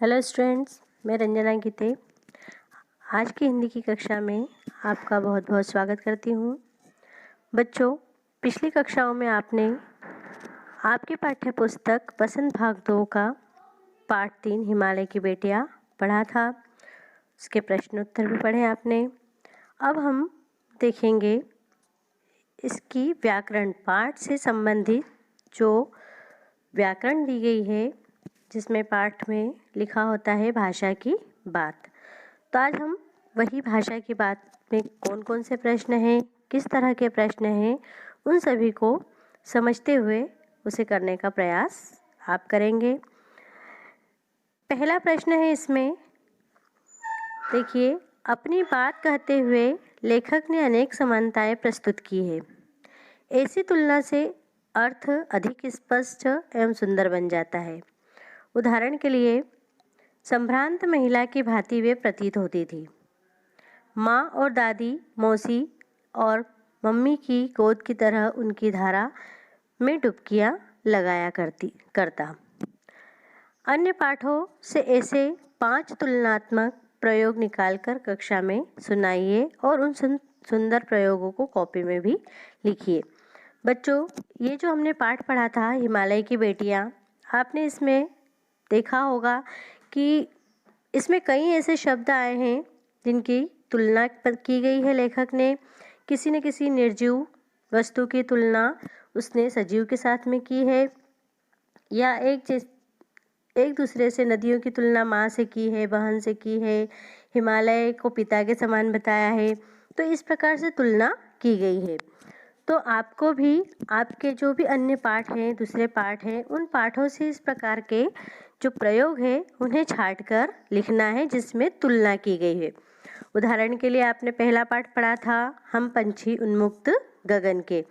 Hello students, मैं रंजना गीते आज की हिंदी की कक्षा में आपका बहुत बहुत स्वागत करती हूँ। बच्चों, पिछली कक्षाओं में आपने आपकी पाठ्य पुस्तक बसंत भाग 2 का पाठ 3 हिमालय की बेटियाँ पढ़ा था। उसके प्रश्न उत्तर भी पढ़े आपने। अब हम देखेंगे इसकी व्याकरण पाठ से संबंधित जो व्याकरण दी गई है, जिसमें पाठ में लिखा होता है भाषा की बात। तो आज हम वही भाषा की बात में कौन कौन से प्रश्न हैं, किस तरह के प्रश्न हैं, उन सभी को समझते हुए उसे करने का प्रयास आप करेंगे। पहला प्रश्न है इसमें, देखिए, अपनी बात कहते हुए लेखक ने अनेक समानताएं प्रस्तुत की है। ऐसी तुलना से अर्थ अधिक स्पष्ट एवं सुंदर बन जाता है। उदाहरण के लिए, संभ्रांत महिला की भांति वे प्रतीत होती थी। माँ और दादी, मौसी और मम्मी की गोद की तरह उनकी धारा में डुबकियां लगाया करता। अन्य पाठों से ऐसे 5 तुलनात्मक प्रयोग निकालकर कक्षा में सुनाइए और उन सुंदर प्रयोगों को कॉपी में भी लिखिए। बच्चों, ये जो हमने पाठ पढ़ा था हिमालय की बेटियां, आपने इसमें देखा होगा कि इसमें कई ऐसे शब्द आए हैं जिनकी तुलना की गई है। लेखक ने किसी न किसी निर्जीव वस्तु की तुलना उसने सजीव के साथ में की है, या एक दूसरे से नदियों की तुलना माँ से की है, बहन से की है, हिमालय को पिता के समान बताया है। तो इस प्रकार से तुलना की गई है। तो आपको भी आपके जो भी अन्य पाठ हैं, दूसरे पाठ हैं, उन पाठों से इस प्रकार के जो प्रयोग है उन्हें छांटकर लिखना है जिसमें तुलना की गई है। उदाहरण के लिए आपने पहला पाठ पढ़ा था हम पंछी उन्मुक्त गगन के,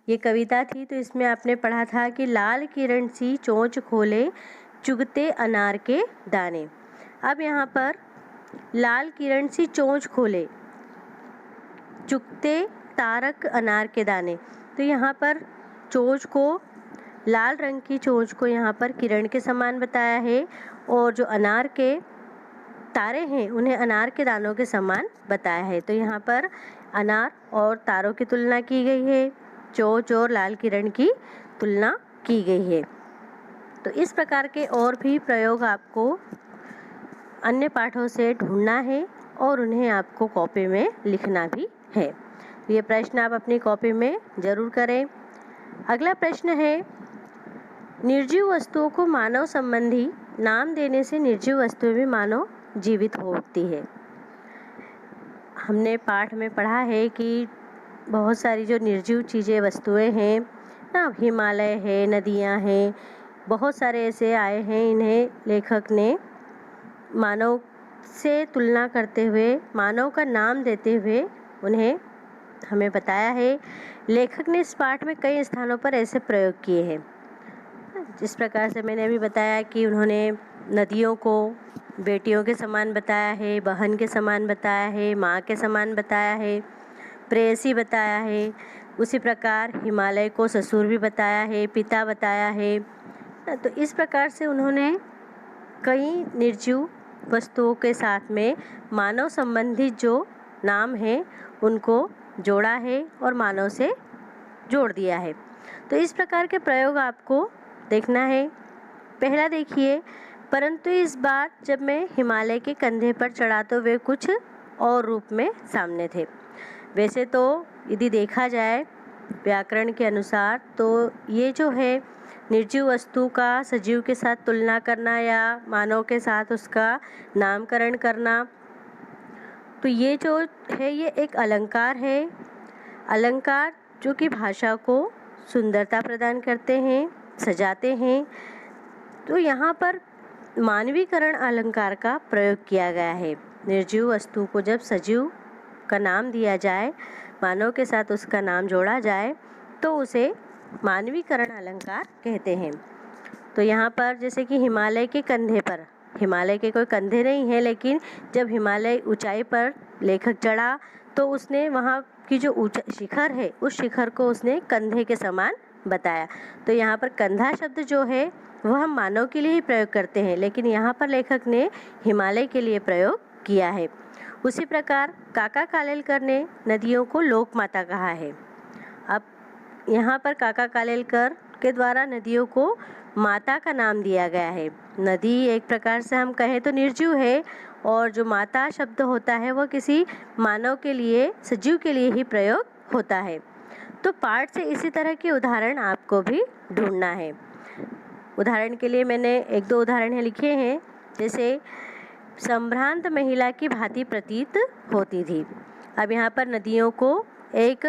ये कविता थी। तो इसमें आपने पढ़ा था कि लाल किरण सी चोंच खोले चुगते अनार के दाने। अब यहाँ पर लाल किरण सी चोंच खोले चुगते तारक अनार के दाने, तो यहाँ पर चोंच को, लाल रंग की चोंच को यहाँ पर किरण के समान बताया है, और जो अनार के तारे हैं उन्हें अनार के दानों के समान बताया है। तो यहाँ पर अनार और तारों की तुलना की गई है, चोंच और लाल किरण की तुलना की गई है। तो इस प्रकार के और भी प्रयोग आपको अन्य पाठों से ढूंढना है और उन्हें आपको कॉपी में लिखना भी है। ये प्रश्न आप अपनी कॉपी में जरूर करें। अगला प्रश्न है, निर्जीव वस्तुओं को मानव संबंधी नाम देने से निर्जीव वस्तुएं भी मानव जीवित हो उठती है। हमने पाठ में पढ़ा है कि बहुत सारी जो निर्जीव चीज़ें, वस्तुएं हैं ना, हिमालय है, नदियां हैं, बहुत सारे ऐसे आए हैं, इन्हें लेखक ने मानव से तुलना करते हुए, मानव का नाम देते हुए उन्हें हमें बताया है। लेखक ने इस पाठ में कई स्थानों पर ऐसे प्रयोग किए हैं। जिस प्रकार से मैंने अभी बताया कि उन्होंने नदियों को बेटियों के समान बताया है, बहन के समान बताया है, माँ के समान बताया है, प्रेयसी बताया है। उसी प्रकार हिमालय को ससुर भी बताया है, पिता बताया है। तो इस प्रकार से उन्होंने कई निर्जीव वस्तुओं के साथ में मानव संबंधित जो नाम है उनको जोड़ा है और मानव से जोड़ दिया है। तो इस प्रकार के प्रयोग आपको देखना है। पहला देखिए, परंतु इस बार जब मैं हिमालय के कंधे पर चढ़ा तो वे कुछ और रूप में सामने थे। वैसे तो यदि देखा जाए व्याकरण के अनुसार, तो ये जो है निर्जीव वस्तु का सजीव के साथ तुलना करना या मानव के साथ उसका नामकरण करना, तो ये जो है ये एक अलंकार है। अलंकार जो कि भाषा को सुंदरता प्रदान करते हैं, सजाते हैं। तो यहाँ पर मानवीकरण अलंकार का प्रयोग किया गया है। निर्जीव वस्तु को जब सजीव का नाम दिया जाए, मानव के साथ उसका नाम जोड़ा जाए, तो उसे मानवीकरण अलंकार कहते हैं। तो यहाँ पर जैसे कि हिमालय के कंधे पर, हिमालय के कोई कंधे नहीं है, लेकिन जब हिमालय ऊंचाई पर लेखक चढ़ा तो उसने वहाँ की जो शिखर है उस शिखर को उसने कंधे के समान बताया। तो यहाँ पर कंधा शब्द जो है वह हम मानव के लिए ही प्रयोग करते हैं, लेकिन यहाँ पर लेखक ने हिमालय के लिए प्रयोग किया है। उसी प्रकार काका कालेलकर ने नदियों को लोक माता कहा है। अब यहाँ पर काका कालेलकर के द्वारा नदियों को माता का नाम दिया गया है। नदी एक प्रकार से हम कहें तो निर्जीव है, और जो माता शब्द होता है वह किसी मानव के लिए, सजीव के लिए ही प्रयोग होता है। तो पाठ से इसी तरह के उदाहरण आपको भी ढूंढना है। उदाहरण के लिए मैंने एक दो उदाहरण लिखे हैं, जैसे संभ्रांत महिला की भांति प्रतीत होती थी। अब यहाँ पर नदियों को एक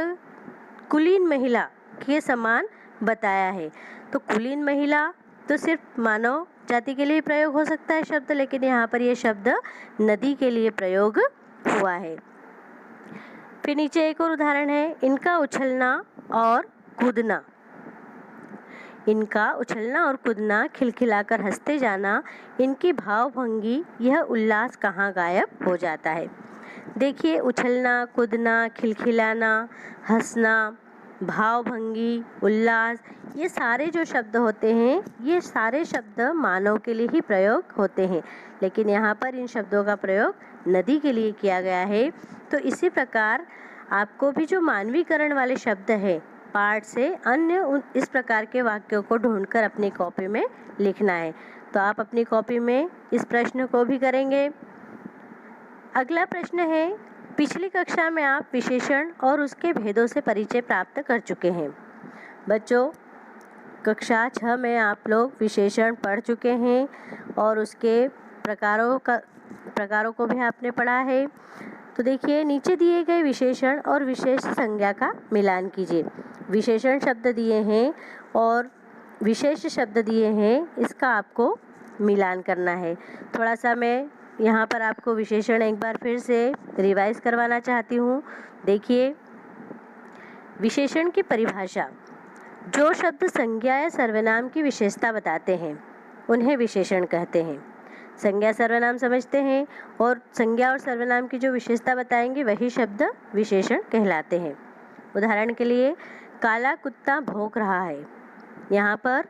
कुलीन महिला के समान बताया है। तो कुलीन महिला तो सिर्फ मानव जाति के लिए प्रयोग हो सकता है शब्द, लेकिन यहाँ पर यह शब्द नदी के लिए प्रयोग हुआ है। फिर नीचे एक और उदाहरण है, इनका उछलना और कूदना। इनका उछलना और कूदना, खिलखिलाकर हंसते जाना, इनकी भावभंगी, यह उल्लास कहाँ गायब हो जाता है। देखिए, उछलना, कूदना, खिलखिलाना, हंसना, भावभंगी, उल्लास, ये सारे जो शब्द होते हैं, ये सारे शब्द मानव के लिए ही प्रयोग होते हैं, लेकिन यहाँ पर इन शब्दों का प्रयोग नदी के लिए किया गया है। तो इसी प्रकार आपको भी जो मानवीकरण वाले शब्द है, पाठ से अन्य इस प्रकार के वाक्यों को ढूंढकर अपनी कॉपी में लिखना है। तो आप अपनी कॉपी में इस प्रश्न को भी करेंगे। अगला प्रश्न है, पिछली कक्षा में आप विशेषण और उसके भेदों से परिचय प्राप्त कर चुके हैं। बच्चों, कक्षा 6 में आप लोग विशेषण पढ़ चुके हैं और उसके प्रकारों को भी आपने पढ़ा है। तो देखिए, नीचे दिए गए विशेषण और विशेष संज्ञा का मिलान कीजिए। विशेषण शब्द दिए हैं और विशेष शब्द दिए हैं, इसका आपको मिलान करना है। थोड़ा सा मैं यहाँ पर आपको विशेषण एक बार फिर से रिवाइज करवाना चाहती हूँ। देखिए, विशेषण की परिभाषा, जो शब्द संज्ञा या सर्वनाम की विशेषता बताते हैं उन्हें विशेषण कहते हैं। संज्ञा सर्वनाम समझते हैं, और संज्ञा और सर्वनाम की जो विशेषता बताएंगे वही शब्द विशेषण कहलाते हैं। उदाहरण के लिए, काला कुत्ता भौंक रहा है। यहाँ पर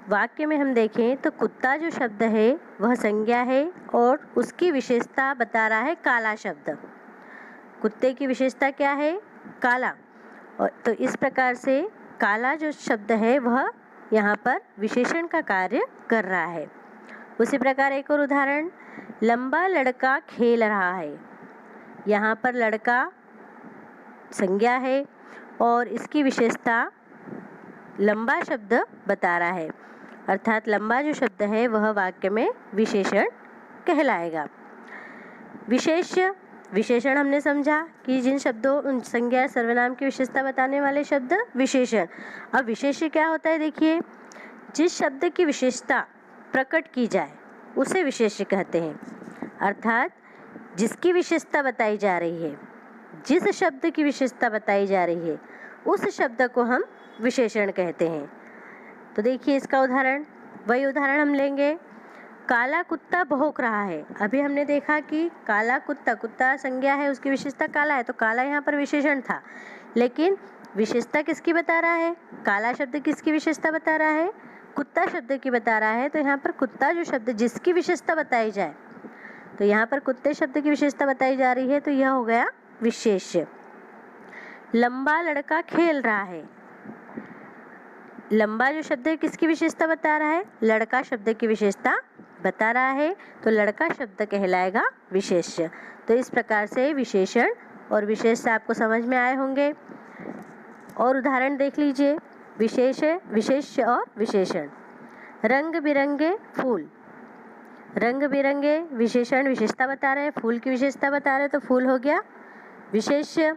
वाक्य में हम देखें तो कुत्ता जो शब्द है वह संज्ञा है और उसकी विशेषता बता रहा है काला शब्द। कुत्ते की विशेषता क्या है? काला। और तो इस प्रकार से काला जो शब्द है वह यहाँ पर विशेषण का कार्य कर रहा है। उसी प्रकार एक और उदाहरण, लंबा लड़का खेल रहा है। यहाँ पर लड़का संज्ञा है और इसकी विशेषता लंबा शब्द बता रहा है, अर्थात लंबा जो शब्द है वह वाक्य में विशेषण कहलाएगा। विशेषण हमने समझा कि जिन शब्दों संज्ञा सर्वनाम की विशेषता बताने वाले शब्द विशेषण। अब विशेष्य क्या होता है? देखिए, जिस शब्द की विशेषता प्रकट की जाए उसे विशेष्य कहते हैं, अर्थात जिसकी विशेषता बताई जा रही है, जिस शब्द की विशेषता बताई जा रही है उस शब्द को हम विशेषण कहते हैं। तो देखिए इसका उदाहरण, वही उदाहरण हम लेंगे, काला कुत्ता भौंक रहा है। अभी हमने देखा कि काला कुत्ता संज्ञा है, उसकी विशेषता काला है, तो काला यहाँ पर विशेषण था, लेकिन विशेषता किसकी बता रहा है? काला शब्द किसकी विशेषता बता रहा है? कुत्ता शब्द की बता रहा है। तो यहाँ पर कुत्ता जो शब्द जिसकी विशेषता बताई जाए, तो यहाँ पर कुत्ते शब्द की विशेषता बताई जा रही है, तो यह हो गया विशेष्य। लंबा लड़का खेल रहा है। लंबा जो शब्द है किसकी विशेषता बता रहा है? लड़का शब्द की विशेषता बता रहा है, तो लड़का शब्द कहलाएगा विशेष्य। तो इस प्रकार से विशेषण और विशेष्य आपको समझ में आए होंगे। और उदाहरण देख लीजिए, विशेष्य और विशेषण। रंग बिरंगे फूल। रंग बिरंगे विशेषण विशेषता बता रहे हैं, फूल की विशेषता बता रहे हैं, तो फूल हो गया विशेष्य।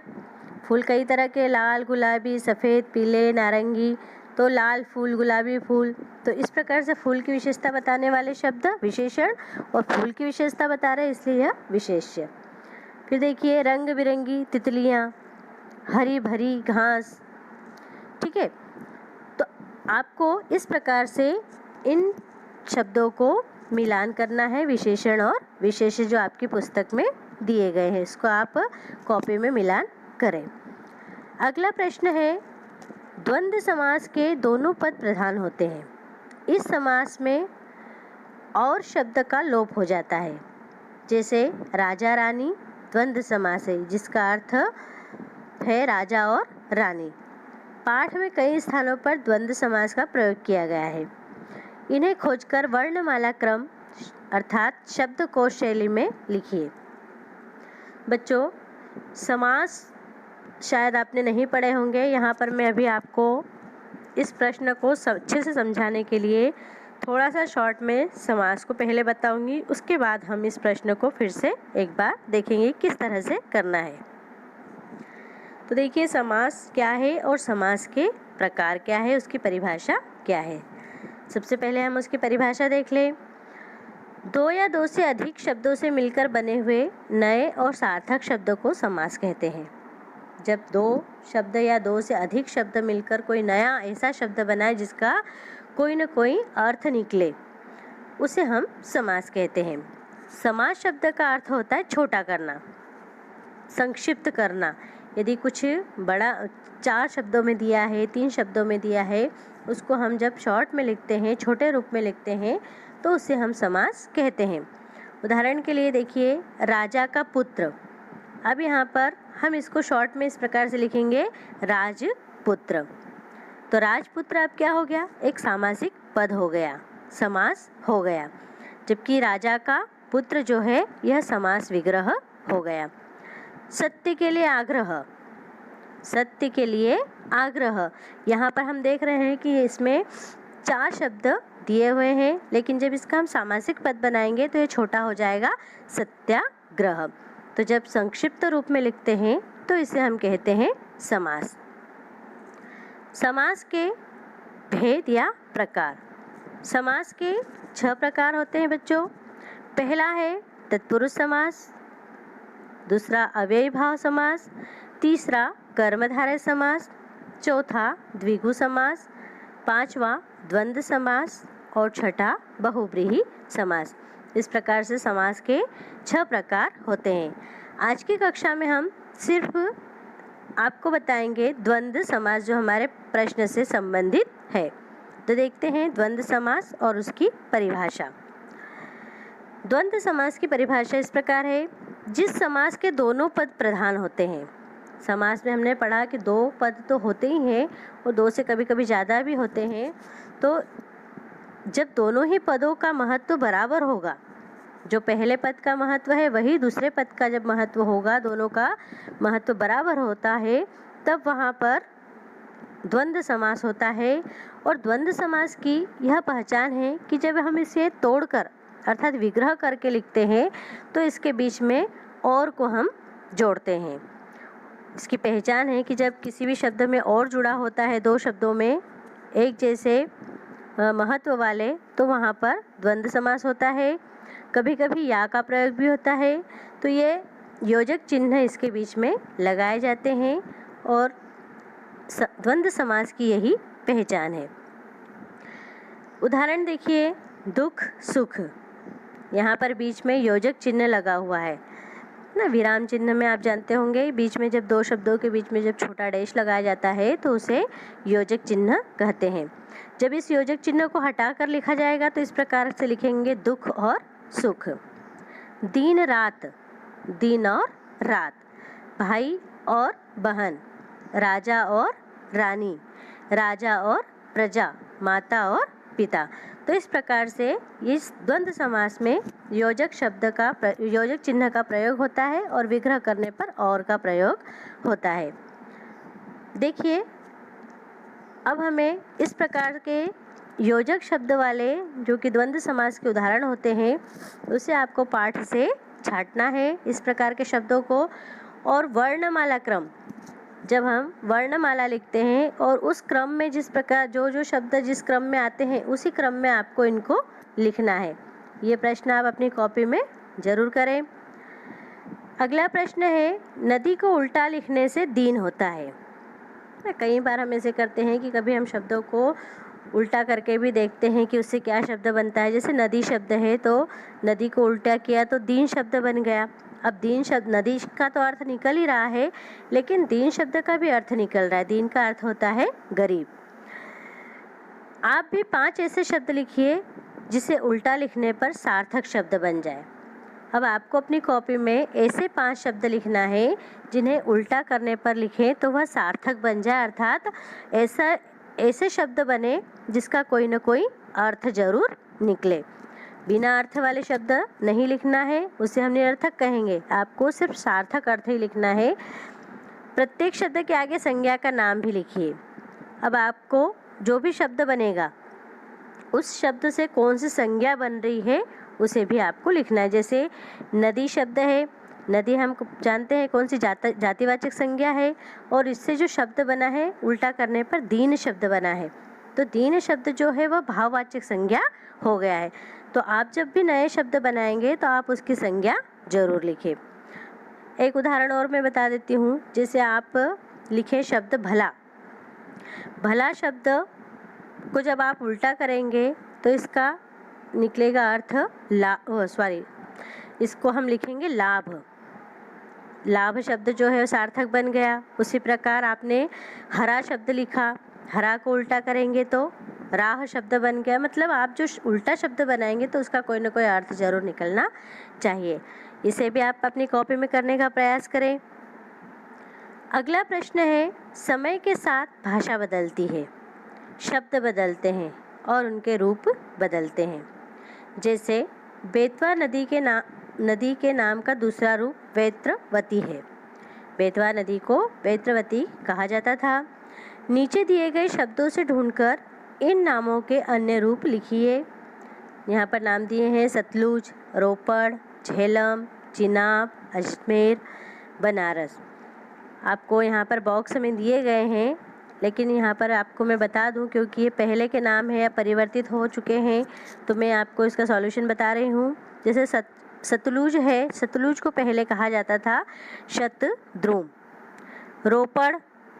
फूल कई तरह के, लाल, गुलाबी, सफ़ेद, पीले, नारंगी, तो लाल फूल, गुलाबी फूल। तो इस प्रकार से फूल की विशेषता बताने वाले शब्द विशेषण और फूल की विशेषता बता रहे हैं, इसलिए यह विशेष्य। फिर देखिए, रंग बिरंगी तितलियाँ, हरी भरी घास। ठीक है, तो आपको इस प्रकार से इन शब्दों को मिलान करना है, विशेषण और विशेष्य जो आपकी पुस्तक में दिए गए हैं, इसको आप कॉपी में मिलान करें। अगला प्रश्न है, द्वंद्व समास के दोनों पद प्रधान होते हैं। इस समास में और शब्द का लोप हो जाता है। जैसे राजा रानी द्वंद्व समास है, जिसका अर्थ है राजा और रानी। पाठ में कई स्थानों पर द्वंद्व समास का प्रयोग किया गया है। इन्हें खोजकर वर्णमाला क्रम अर्थात शब्दकोश शैली में लिखिए। बच्चों, समास शायद आपने नहीं पढ़े होंगे। यहाँ पर मैं अभी आपको इस प्रश्न को अच्छे से समझाने के लिए थोड़ा सा शॉर्ट में समास को पहले बताऊंगी, उसके बाद हम इस प्रश्न को फिर से एक बार देखेंगे किस तरह से करना है। तो देखिए, समास क्या है और समास के प्रकार क्या है, उसकी परिभाषा क्या है। सबसे पहले हम उसकी परिभाषा देख लें। दो या दो से अधिक शब्दों से मिलकर बने हुए नए और सार्थक शब्दों को समास कहते हैं। जब दो शब्द या दो से अधिक शब्द मिलकर कोई नया ऐसा शब्द बनाए जिसका कोई न कोई अर्थ निकले, उसे हम समास कहते हैं। समास शब्द का अर्थ होता है छोटा करना, संक्षिप्त करना। यदि कुछ बड़ा 4 शब्दों में दिया है, 3 शब्दों में दिया है, उसको हम जब शॉर्ट में लिखते हैं, छोटे रूप में लिखते हैं, तो उसे हम समास कहते हैं। उदाहरण के लिए देखिए, राजा का पुत्र। अब यहाँ पर हम इसको शॉर्ट में इस प्रकार से लिखेंगे, राजपुत्र। तो राजपुत्र अब क्या हो गया, एक सामासिक पद हो गया, समास हो गया। जबकि राजा का पुत्र जो है यह समास विग्रह हो गया। सत्य के लिए आग्रह, सत्य के लिए आग्रह। यहाँ पर हम देख रहे हैं कि इसमें 4 शब्द दिए हुए हैं, लेकिन जब इसका हम सामासिक पद बनाएंगे तो ये छोटा हो जाएगा, सत्याग्रह। तो जब संक्षिप्त रूप में लिखते हैं तो इसे हम कहते हैं समास। समास के भेद या प्रकार। समास के 6 प्रकार होते हैं बच्चों। पहला है तत्पुरुष समास, दूसरा अव्ययी भाव समास, तीसरा कर्मधारय समास, चौथा द्विगु समास, पांचवा द्वंद्व समास और छठा बहुव्रीहि समास। इस प्रकार से समास के 6 प्रकार होते हैं। आज की कक्षा में हम सिर्फ आपको बताएंगे द्वंद्व समास, जो हमारे प्रश्न से संबंधित है। तो देखते हैं द्वंद्व समास और उसकी परिभाषा। द्वंद्व समास की परिभाषा इस प्रकार है, जिस समास के दोनों पद प्रधान होते हैं। समास में हमने पढ़ा कि 2 पद तो होते ही हैं और 2 से कभी कभी ज़्यादा भी होते हैं। तो जब दोनों ही पदों का महत्व बराबर होगा, जो पहले पद का महत्व है वही दूसरे पद का जब महत्व होगा, दोनों का महत्व बराबर होता है, तब वहाँ पर द्वंद्व समास होता है। और द्वंद्व समास की यह पहचान है कि जब हम इसे तोड़कर अर्थात विग्रह करके लिखते हैं तो इसके बीच में और को हम जोड़ते हैं। इसकी पहचान है कि जब किसी भी शब्द में और जुड़ा होता है, 2 शब्दों में एक जैसे महत्व वाले, तो वहाँ पर द्वंद्व समास होता है। कभी कभी या का प्रयोग भी होता है, तो ये योजक चिन्ह इसके बीच में लगाए जाते हैं और द्वंद्व समास की यही पहचान है। उदाहरण देखिए, दुख सुख, यहाँ पर बीच में योजक चिन्ह लगा हुआ है ना। विराम चिन्ह में आप जानते होंगे, बीच में जब 2 शब्दों के बीच में जब छोटा डैश लगाया जाता है तो उसे योजक चिन्ह कहते हैं। जब इस योजक चिन्ह को हटाकर लिखा जाएगा तो इस प्रकार से लिखेंगे, दुख और सुख। दिन रात, दिन और रात। भाई और बहन, राजा और रानी, राजा और प्रजा, माता और पिता। तो इस प्रकार से इस द्वंद्व समास में योजक चिन्ह का प्रयोग होता है और विग्रह करने पर और का प्रयोग होता है। देखिए, अब हमें इस प्रकार के योजक शब्द वाले जो कि द्वंद्व समास के उदाहरण होते हैं, उसे आपको पाठ से छांटना है, इस प्रकार के शब्दों को। और वर्णमाला क्रम, जब हम वर्णमाला लिखते हैं और उस क्रम में जिस प्रकार जो शब्द जिस क्रम में आते हैं उसी क्रम में आपको इनको लिखना है। ये प्रश्न आप अपनी कॉपी में जरूर करें। अगला प्रश्न है, नदी को उल्टा लिखने से दीन होता है। कई बार हम ऐसे करते हैं कि कभी हम शब्दों को उल्टा करके भी देखते हैं कि उससे क्या शब्द बनता है। जैसे नदी शब्द है तो नदी को उल्टा किया तो दीन शब्द बन गया। अब दीन शब्द, नदी का तो अर्थ निकल ही रहा है, लेकिन दीन शब्द का भी अर्थ निकल रहा है। दीन का अर्थ होता है गरीब। आप भी 5 ऐसे शब्द लिखिए जिसे उल्टा लिखने पर सार्थक शब्द बन जाए। अब आपको अपनी कॉपी में ऐसे 5 शब्द लिखना है जिन्हें उल्टा करने पर लिखें तो वह सार्थक बन जाए, अर्थात ऐसे शब्द बने जिसका कोई न कोई अर्थ जरूर निकले। बिना अर्थ वाले शब्द नहीं लिखना है, उसे हम निरर्थक कहेंगे। आपको सिर्फ सार्थक अर्थ ही लिखना है। प्रत्येक शब्द के आगे संज्ञा का नाम भी लिखिए। अब आपको जो भी शब्द बनेगा उस शब्द से कौन सी संज्ञा बन रही है उसे भी आपको लिखना है। जैसे नदी शब्द है, नदी हम जानते हैं कौन सी जातिवाचक संज्ञा है, और इससे जो शब्द बना है उल्टा करने पर दीन शब्द बना है, तो दीन शब्द जो है वह भाववाचक संज्ञा हो गया है। तो आप जब भी नए शब्द बनाएंगे तो आप उसकी संज्ञा जरूर लिखें। एक उदाहरण और मैं बता देती हूँ। जैसे आप लिखें शब्द भला। भला शब्द को जब आप उल्टा करेंगे तो इसका निकलेगा अर्थ इसको हम लिखेंगे लाभ। लाभ शब्द जो है सार्थक बन गया। उसी प्रकार आपने हरा शब्द लिखा, हरा को उल्टा करेंगे तो राह शब्द बन गया। मतलब आप जो उल्टा शब्द बनाएंगे तो उसका कोई ना कोई अर्थ जरूर निकलना चाहिए। इसे भी आप अपनी कॉपी में करने का प्रयास करें। अगला प्रश्न है, समय के साथ भाषा बदलती है, शब्द बदलते हैं और उनके रूप बदलते हैं। जैसे बेतवा नदी के नाम का दूसरा रूप वेत्रवती है। बेतवा नदी को वेत्रवती कहा जाता था। नीचे दिए गए शब्दों से ढूंढकर इन नामों के अन्य रूप लिखिए। यहाँ पर नाम दिए हैं सतलुज, रोपड़, झेलम, चिनाब, अजमेर, बनारस। आपको यहाँ पर बॉक्स में दिए गए हैं, लेकिन यहाँ पर आपको मैं बता दूं क्योंकि ये पहले के नाम है या परिवर्तित हो चुके हैं, तो मैं आपको इसका सॉल्यूशन बता रही हूँ। जैसे सतलुज है, सतलुज को पहले कहा जाता था शतद्रुम। रोपड़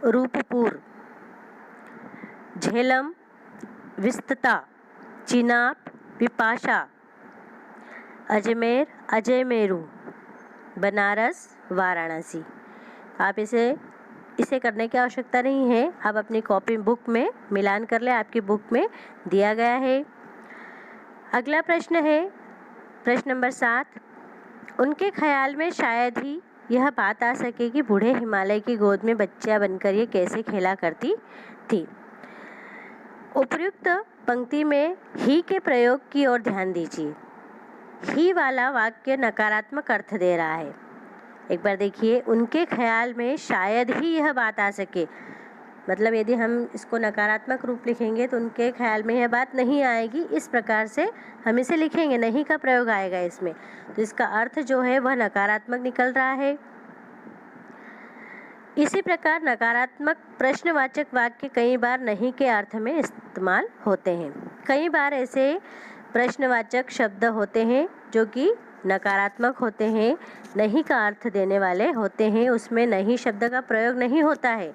रूपपुर, झेलम विस्तता, चिनाब विपाशा, अजमेर अजयमेरू, बनारस वाराणसी। आप इसे करने की आवश्यकता नहीं है, आप अपनी कॉपी बुक में मिलान कर लें, आपकी बुक में दिया गया है। अगला प्रश्न है प्रश्न नंबर 7। उनके ख्याल में शायद ही यह बात आ सके कि बूढ़े हिमालय की गोद में बच्चियां बनकर ये कैसे खेला करती थी। उपर्युक्त पंक्ति में ही के प्रयोग की ओर ध्यान दीजिए। ही वाला वाक्य नकारात्मक अर्थ दे रहा है। एक बार देखिए, उनके ख्याल में शायद ही यह बात आ सके, मतलब यदि हम इसको नकारात्मक रूप लिखेंगे तो उनके ख्याल में यह बात नहीं आएगी। इस प्रकार से हम इसे लिखेंगे, नहीं का प्रयोग आएगा इसमें, तो इसका अर्थ जो है वह नकारात्मक निकल रहा है। इसी प्रकार नकारात्मक प्रश्नवाचक वाक्य कई बार नहीं के अर्थ में इस्तेमाल होते हैं। कई बार ऐसे प्रश्नवाचक शब्द होते हैं जो कि नकारात्मक होते हैं, नहीं का अर्थ देने वाले होते हैं। उसमें नहीं शब्द का प्रयोग नहीं होता है,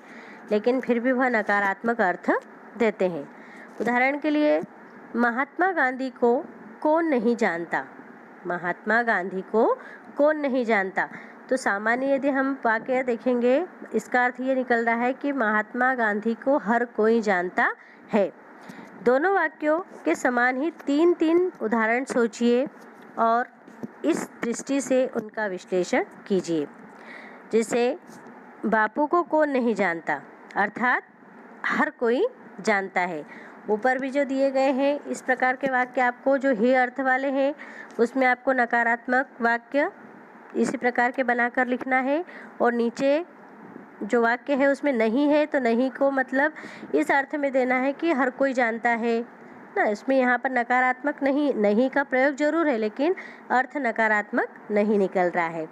लेकिन फिर भी वह नकारात्मक अर्थ देते हैं। उदाहरण के लिए, महात्मा गांधी को कौन नहीं जानता। महात्मा गांधी को कौन नहीं जानता, तो सामान्य यदि हम वाक्य देखेंगे इसका अर्थ ये निकल रहा है कि महात्मा गांधी को हर कोई जानता है। दोनों वाक्यों के समान ही 3 उदाहरण सोचिए और इस दृष्टि से उनका विश्लेषण कीजिए। जैसे बापू को कौन नहीं जानता, अर्थात हर कोई जानता है। ऊपर भी जो दिए गए हैं इस प्रकार के वाक्य आपको जो ही अर्थ वाले हैं उसमें आपको नकारात्मक वाक्य इसी प्रकार के बनाकर लिखना है, और नीचे जो वाक्य है उसमें नहीं है तो नहीं को मतलब इस अर्थ में देना है कि हर कोई जानता है ना। इसमें यहाँ पर नकारात्मक नहीं का प्रयोग जरूर है, लेकिन अर्थ नकारात्मक नहीं निकल रहा है।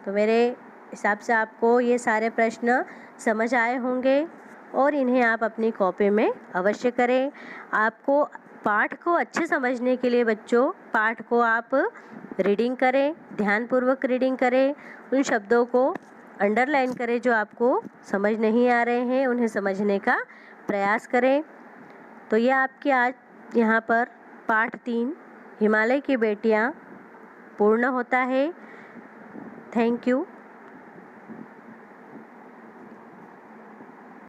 तो मेरे हिसाब से आपको ये सारे प्रश्न समझ आए होंगे और इन्हें आप अपनी कॉपी में अवश्य करें। आपको पाठ को अच्छे समझने के लिए बच्चों, पाठ को आप रीडिंग करें, ध्यानपूर्वक रीडिंग करें, उन शब्दों को अंडरलाइन करें जो आपको समझ नहीं आ रहे हैं, उन्हें समझने का प्रयास करें। तो ये आपकी आज यहाँ पर पाठ 3 हिमालय की बेटियाँ पूर्ण होता है। Thank you.